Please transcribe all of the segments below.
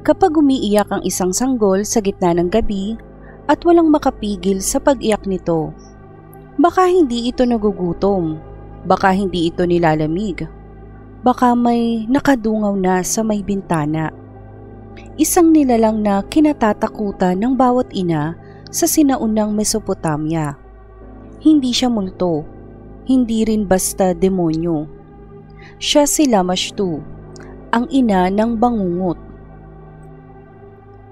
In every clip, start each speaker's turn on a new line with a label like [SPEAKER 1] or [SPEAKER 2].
[SPEAKER 1] Kapag umiiyak ang isang sanggol sa gitna ng gabi at walang makapigil sa pag-iyak nito, baka hindi ito nagugutom, baka hindi ito nilalamig, baka may nakadungaw na sa may bintana. Isang nilalang na kinatatakutan ng bawat ina sa sinaunang Mesopotamia. Hindi siya multo, hindi rin basta demonyo. Siya si Lamashtu, ang ina ng bangungot.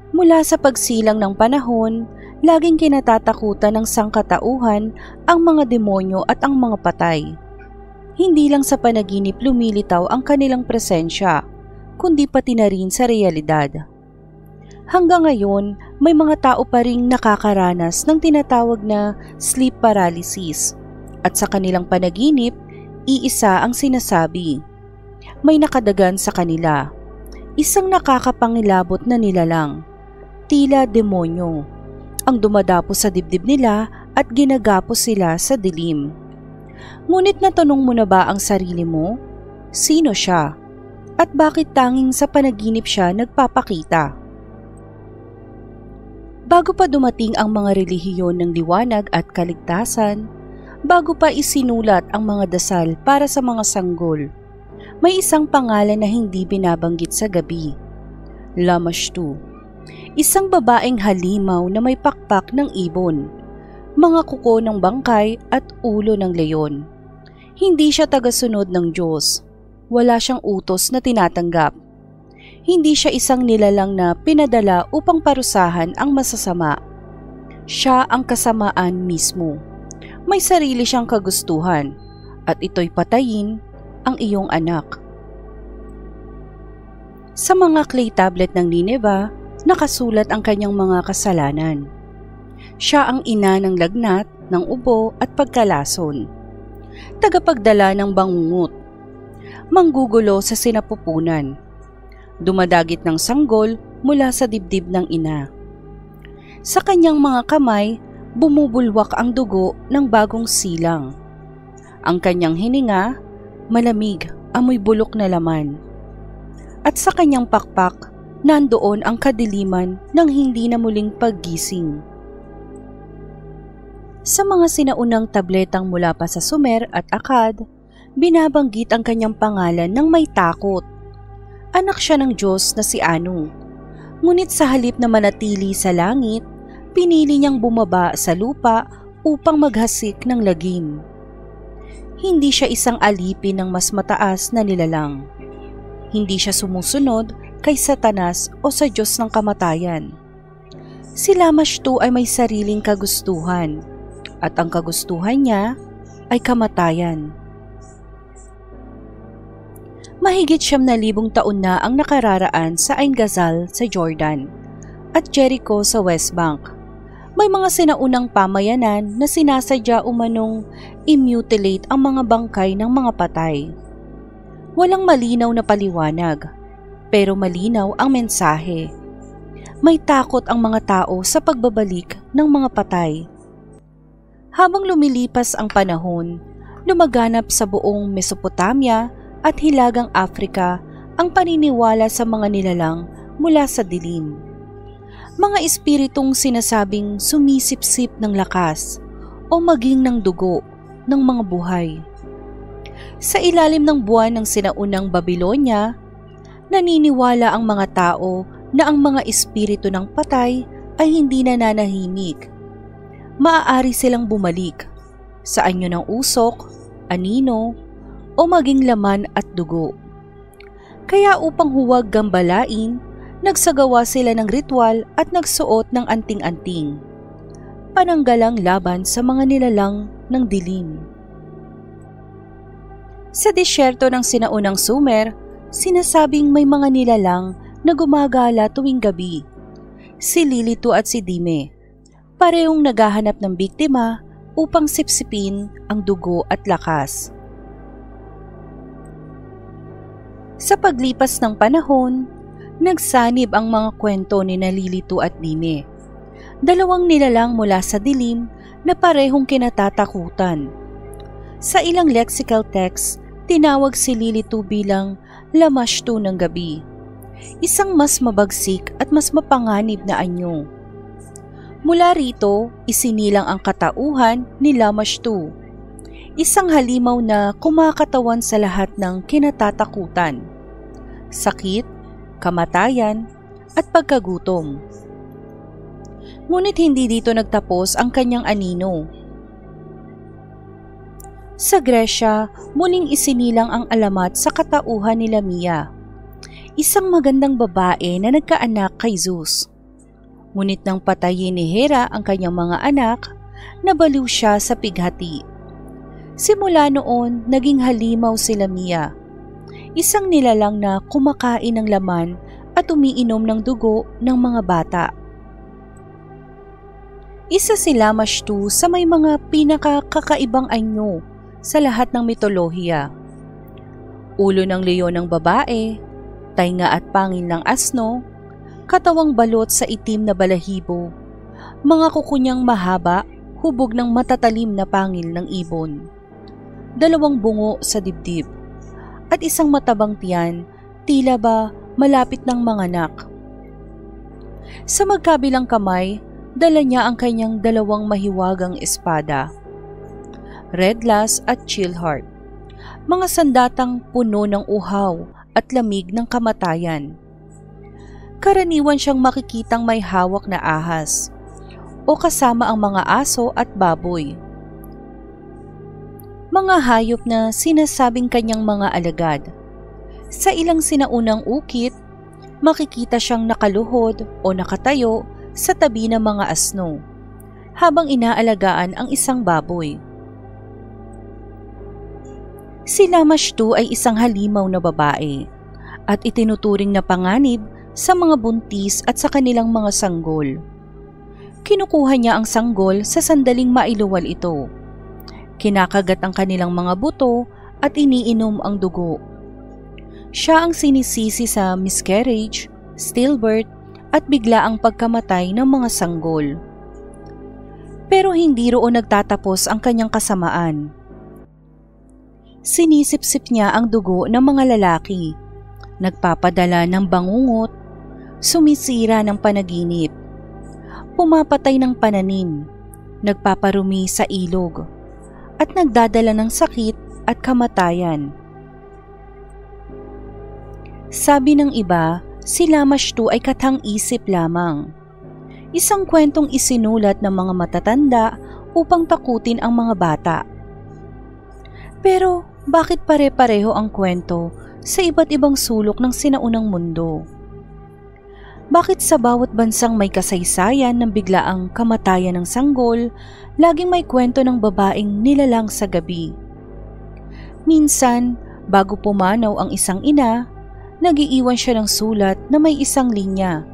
[SPEAKER 1] Mula sa pagsilang ng panahon, laging kinatatakutan ng sangkatauhan ang mga demonyo at ang mga patay. Hindi lang sa panaginip lumilitaw ang kanilang presensya, kundi pati na rin sa realidad. Hanggang ngayon, may mga tao pa ring nakakaranas ng tinatawag na sleep paralysis. At sa kanilang panaginip, iisa ang sinasabi. May nakadagan sa kanila. Isang nakakapangilabot na nilalang. Tila demonyo, ang dumadapos sa dibdib nila at ginagapos sila sa dilim. Ngunit natanong mo na ba ang sarili mo? Sino siya? At bakit tanging sa panaginip siya nagpapakita? Bago pa dumating ang mga relihiyon ng liwanag at kaligtasan, bago pa isinulat ang mga dasal para sa mga sanggol, may isang pangalan na hindi binabanggit sa gabi. Lamashtu. Isang babaeng halimaw na may pakpak ng ibon, mga kuko ng bangkay at ulo ng leyon. Hindi siya tagasunod ng Diyos. Wala siyang utos na tinatanggap. Hindi siya isang nilalang na pinadala upang parusahan ang masasama. Siya ang kasamaan mismo. May sarili siyang kagustuhan at ito'y patayin ang iyong anak. Sa mga clay tablet ng Nineveh, nakasulat ang kanyang mga kasalanan. Siya ang ina ng lagnat, ng ubo at pagkalason. Tagapagdala ng bangungot. Manggugulo sa sinapupunan. Dumadagit ng sanggol mula sa dibdib ng ina. Sa kanyang mga kamay, bumubulwak ang dugo ng bagong silang. Ang kanyang hininga, malamig, amoy bulok na laman. At sa kanyang pakpak, nandoon ang kadiliman ng hindi na muling paggising. Sa mga sinaunang tabletang mula pa sa Sumer at Akkad, binabanggit ang kanyang pangalan ng may takot. Anak siya ng Diyos na si Anu. Ngunit sa halip na manatili sa langit, pinili niyang bumaba sa lupa upang maghasik ng lagim. Hindi siya isang alipin ng mas mataas na nilalang. Hindi siya sumusunod kay Satanas o sa Diyos ng kamatayan. Si Lamashtu ay may sariling kagustuhan at ang kagustuhan niya ay kamatayan. Mahigit 9,000 taon na ang nakararaan sa Ain Gazal sa Jordan at Jericho sa West Bank. May mga sinaunang pamayanan na sinasadya umanong i-mutilate ang mga bangkay ng mga patay. Walang malinaw na paliwanag, pero malinaw ang mensahe. May takot ang mga tao sa pagbabalik ng mga patay. Habang lumilipas ang panahon, lumaganap sa buong Mesopotamia at Hilagang Afrika ang paniniwala sa mga nilalang mula sa dilim. Mga espiritong sinasabing sumisipsip ng lakas o maging ng dugo ng mga buhay. Sa ilalim ng buwan ng sinaunang Babylonia, naniniwala ang mga tao na ang mga espiritu ng patay ay hindi nananahimik. Maaari silang bumalik sa anyo ng usok, anino, o maging laman at dugo. Kaya upang huwag gambalain, nagsagawa sila ng ritual at nagsuot ng anting-anting. Pananggalang laban sa mga nilalang ng dilim. Sa disyerto ng sinaunang Sumer, sinasabing may mga nilalang na gumagala tuwing gabi. Si Lilitu at si Dime, parehong naghahanap ng biktima upang sipsipin ang dugo at lakas. Sa paglipas ng panahon, nagsanib ang mga kwento ni Lilitu at Dime. Dalawang nilalang mula sa dilim na parehong kinatatakutan. Sa ilang lexical text, tinawag si Lilitu bilang Lamashtu ng gabi. isang mas mabagsik at mas mapanganib na anyo. Mula rito, isinilang ang katauhan ni Lamashtu, isang halimaw na kumakatawan sa lahat ng kinatatakutan, sakit, kamatayan, at pagkagutom. Ngunit hindi dito nagtapos ang kanyang anino. Sa Gresya, muling isinilang ang alamat sa katauhan ni Lamia, isang magandang babae na nagkaanak kay Zeus. Ngunit nang patayin ni Hera ang kanyang mga anak, nabaliw siya sa pighati. Simula noon, naging halimaw si Lamia, isang nilalang na kumakain ng laman at umiinom ng dugo ng mga bata. Isa si Lamashtu sa may mga pinakakakaibang anyo sa lahat ng mitolohiya. Ulo ng leon ng babae, tainga at pangil ng asno, katawang balot sa itim na balahibo, mga kuko niyang mahaba, hubog ng matatalim na pangil ng ibon, dalawang bungo sa dibdib, at isang matabang tiyan, tila ba malapit ng manganak. Sa magkabilang kamay, dala niya ang kanyang dalawang mahiwagang espada, Redlas at Chillheart, mga sandatang puno ng uhaw at lamig ng kamatayan. Karaniwan siyang makikitang may hawak na ahas o kasama ang mga aso at baboy, mga hayop na sinasabing kanyang mga alagad. Sa ilang sinaunang ukit, makikita siyang nakaluhod o nakatayo sa tabi ng mga asno habang inaalagaan ang isang baboy. Si Lamashtu ay isang halimaw na babae at itinuturing na panganib sa mga buntis at sa kanilang mga sanggol. Kinukuha niya ang sanggol sa sandaling mailuwal ito. Kinakagat ang kanilang mga buto at iniinom ang dugo. Siya ang sinisisi sa miscarriage, stillbirth, at biglaang pagkamatay ng mga sanggol. Pero hindi roon nagtatapos ang kanyang kasamaan. Sinisipsip niya ang dugo ng mga lalaki, nagpapadala ng bangungot, sumisira ng panaginip, pumapatay ng pananim, nagpaparumi sa ilog, at nagdadala ng sakit at kamatayan. Sabi ng iba, si Lamashtu ay katang-isip lamang, isang kwentong isinulat ng mga matatanda upang takutin ang mga bata. Pero bakit pare-pareho ang kwento sa iba't ibang sulok ng sinaunang mundo? Bakit sa bawat bansang may kasaysayan ng biglaang kamatayan ng sanggol, laging may kwento ng babaeng nilalang sa gabi? Minsan, bago pumanaw ang isang ina, nag-iiwan siya ng sulat na may isang linya.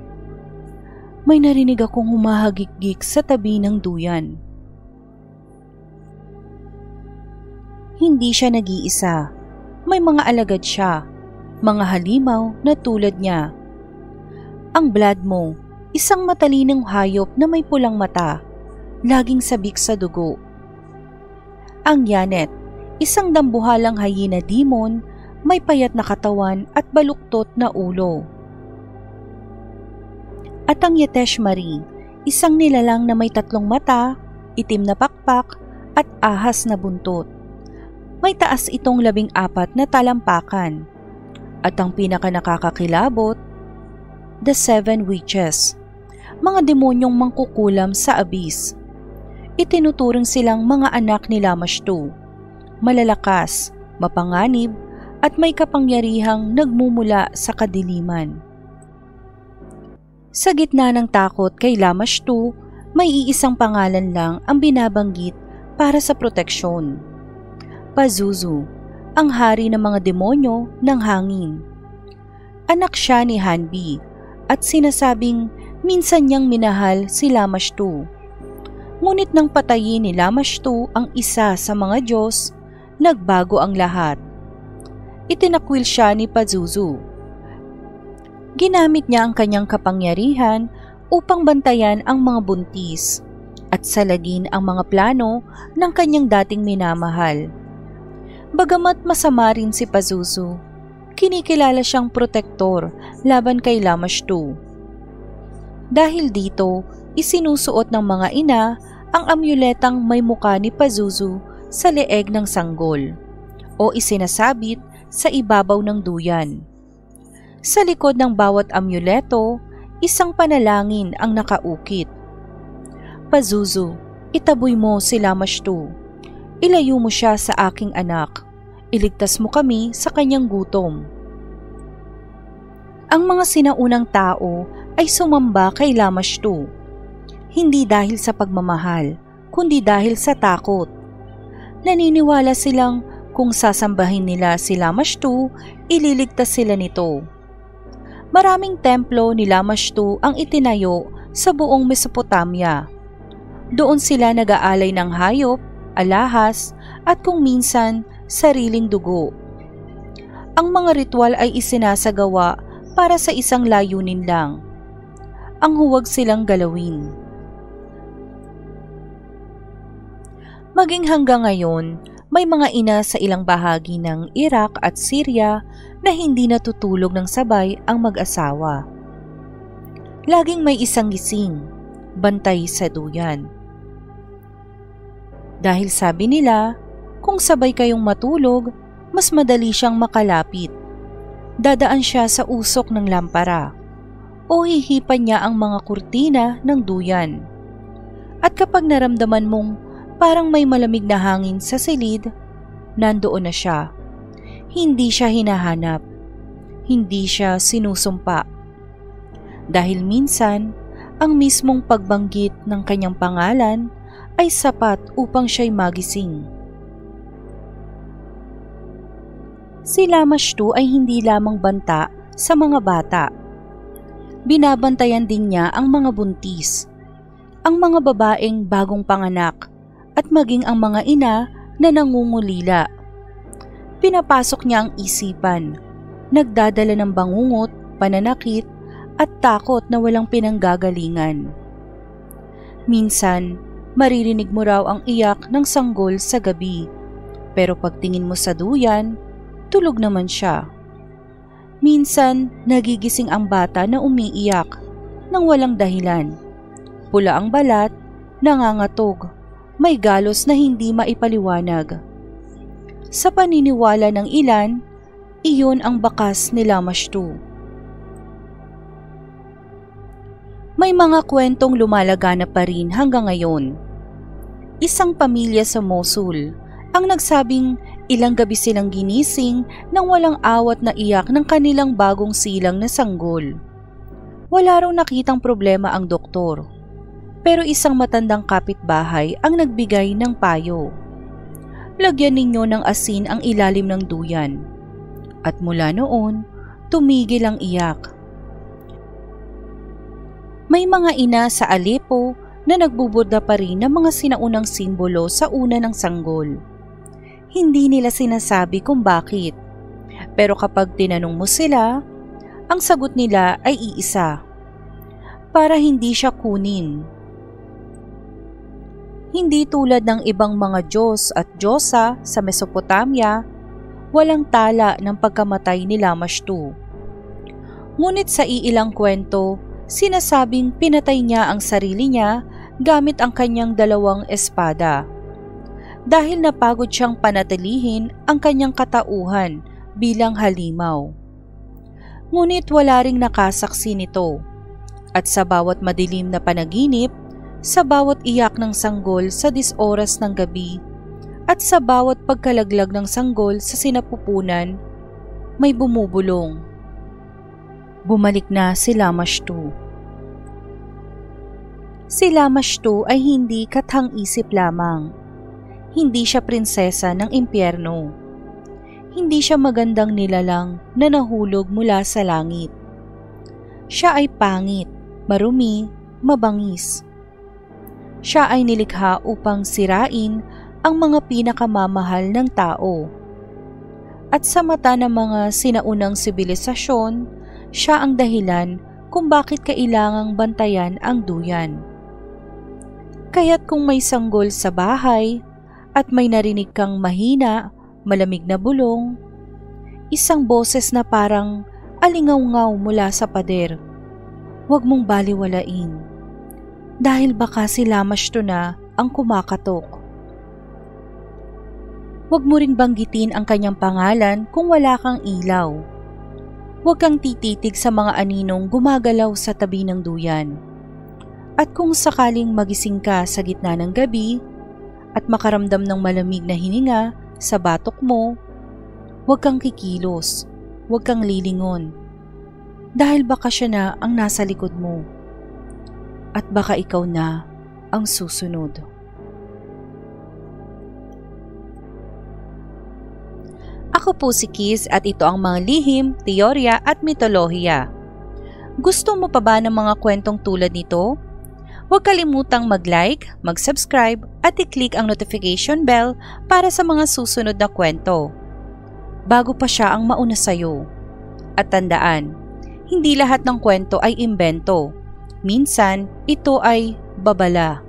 [SPEAKER 1] May narinig akong humahagik-gik sa tabi ng duyan. Hindi siya nag-iisa. May mga alagad siya, mga halimaw na tulad niya. Ang blood mo, isang matalinong hayop na may pulang mata, laging sabik sa dugo. Ang Yanet, isang dambuhalang hyena demon, may payat na katawan at baluktot na ulo. At ang Yeteshmari, isang nilalang na may 3 mata, itim na pakpak at ahas na buntot. May taas itong 14 na talampakan. At ang pinaka nakakakilabot, the 7 witches, mga demonyong mangkukulam sa abyss. Itinuturing silang mga anak ni Lamashtu, malalakas, mapanganib, at may kapangyarihang nagmumula sa kadiliman. Sa gitna ng takot kay Lamashtu, may iisang pangalan lang ang binabanggit para sa proteksyon. Pazuzu, ang hari ng mga demonyo ng hangin. Anak siya ni Hanbi at sinasabing minsan niyang minahal si Lamashtu. Ngunit nang patayin ni Lamashtu ang isa sa mga Diyos, nagbago ang lahat. Itinakwil siya ni Pazuzu. Ginamit niya ang kanyang kapangyarihan upang bantayan ang mga buntis at salagin ang mga plano ng kanyang dating minamahal. Bagamat masama rin si Pazuzu, kinikilala siyang protektor laban kay Lamashtu. Dahil dito, isinusuot ng mga ina ang amuletang may muka ni Pazuzu sa leeg ng sanggol o isinasabit sa ibabaw ng duyan. Sa likod ng bawat amuleto, isang panalangin ang nakaukit. Pazuzu, itaboy mo si Lamashtu. Ilayo mo siya sa aking anak. Iligtas mo kami sa kanyang gutom. Ang mga sinaunang tao ay sumamba kay Lamashtu, hindi dahil sa pagmamahal, kundi dahil sa takot. Naniniwala silang kung sasambahin nila si Lamashtu, ililigtas sila nito. Maraming templo ni Lamashtu ang itinayo sa buong Mesopotamia. Doon sila nag-aalay ng hayop, alahas, at kung minsan, sariling dugo. Ang mga ritual ay isinasagawa para sa isang layunin lang. Ang huwag silang galawin. Maging hanggang ngayon, may mga ina sa ilang bahagi ng Iraq at Syria na hindi natutulog ng sabay ang mag-asawa. Laging may isang gising, bantay sa duyan. Dahil sabi nila, kung sabay kayong matulog, mas madali siyang makalapit. Dadaan siya sa usok ng lampara o hihipan niya ang mga kurtina ng duyan. At kapag naramdaman mong parang may malamig na hangin sa silid, nandoon na siya. Hindi siya hinahanap. Hindi siya sinusumpa. Dahil minsan, ang mismong pagbanggit ng kanyang pangalan ay sapat upang siya'y magising. Si Lamashtu ay hindi lamang banta sa mga bata. Binabantayan din niya ang mga buntis, ang mga babaeng bagong panganak, at maging ang mga ina na nangungulila. Pinapasok niya ang isipan, nagdadala ng bangungot, pananakit, at takot na walang pinanggagalingan. Minsan, maririnig mo raw ang iyak ng sanggol sa gabi, pero pagtingin mo sa duyan, tulog naman siya. Minsan, nagigising ang bata na umiiyak nang walang dahilan. Pula ang balat, nangangatog, may galos na hindi maipaliwanag. Sa paniniwala ng ilan, iyon ang bakas ni Lamashtu. May mga kwentong lumalaganap pa rin hanggang ngayon. Isang pamilya sa Mosul ang nagsabing ilang gabi silang ginising nang walang awat na iyak ng kanilang bagong silang na sanggol. Wala raw nakitang problema ang doktor, pero isang matandang kapitbahay ang nagbigay ng payo. Lagyan ninyo ng asin ang ilalim ng duyan. At mula noon, tumigil ang iyak. May mga ina sa Aleppo na nagbubuda pa rin ng mga sinaunang simbolo sa una ng sanggol. Hindi nila sinasabi kung bakit, pero kapag tinanong mo sila, ang sagot nila ay iisa: para hindi siya kunin. Hindi tulad ng ibang mga Diyos at Diyosa sa Mesopotamia, walang tala ng pagkamatay ni Lamashtu. Ngunit sa iilang kwento, sinasabing pinatay niya ang sarili niya gamit ang kanyang dalawang espada. Dahil napagod siyang panatilihin ang kanyang katauhan bilang halimaw. Ngunit wala ring nakasaksi nito, at sa bawat madilim na panaginip, sa bawat iyak ng sanggol sa 10 oras ng gabi, at sa bawat pagkalaglag ng sanggol sa sinapupunan, may bumubulong. Bumalik na si Lamashtu. Si Lamashtu ay hindi kathang-isip lamang. Hindi siya prinsesa ng impyerno. Hindi siya magandang nilalang na nahulog mula sa langit. Siya ay pangit, marumi, mabangis. Siya ay nilikha upang sirain ang mga pinakamamahal ng tao. At sa mata ng mga sinaunang sibilisasyon, siya ang dahilan kung bakit kailangang bantayan ang duyan. Kaya't kung may sanggol sa bahay at may narinig kang mahina, malamig na bulong, Isang boses na parang alingaw-ngaw mula sa pader. Huwag mong baliwalain. Dahil baka si Lamashto na ang kumakatok. Huwag mo ring banggitin ang kanyang pangalan kung wala kang ilaw. Huwag kang tititig sa mga aninong gumagalaw sa tabi ng duyan. At kung sakaling magising ka sa gitna ng gabi at makaramdam ng malamig na hininga sa batok mo, huwag kang kikilos, huwag kang lilingon. Dahil baka siya na ang nasa likod mo. At baka ikaw na ang susunod. Ako po si Kiz at ito ang mga lihim, teorya at mitolohiya. Gusto mo pa ba ng mga kwentong tulad nito? Huwag kalimutang mag-like, mag-subscribe at i-click ang notification bell para sa mga susunod na kwento. Bago pa siya ang mauna sa'yo. At tandaan, hindi lahat ng kwento ay imbento. Minsan, ito ay babala.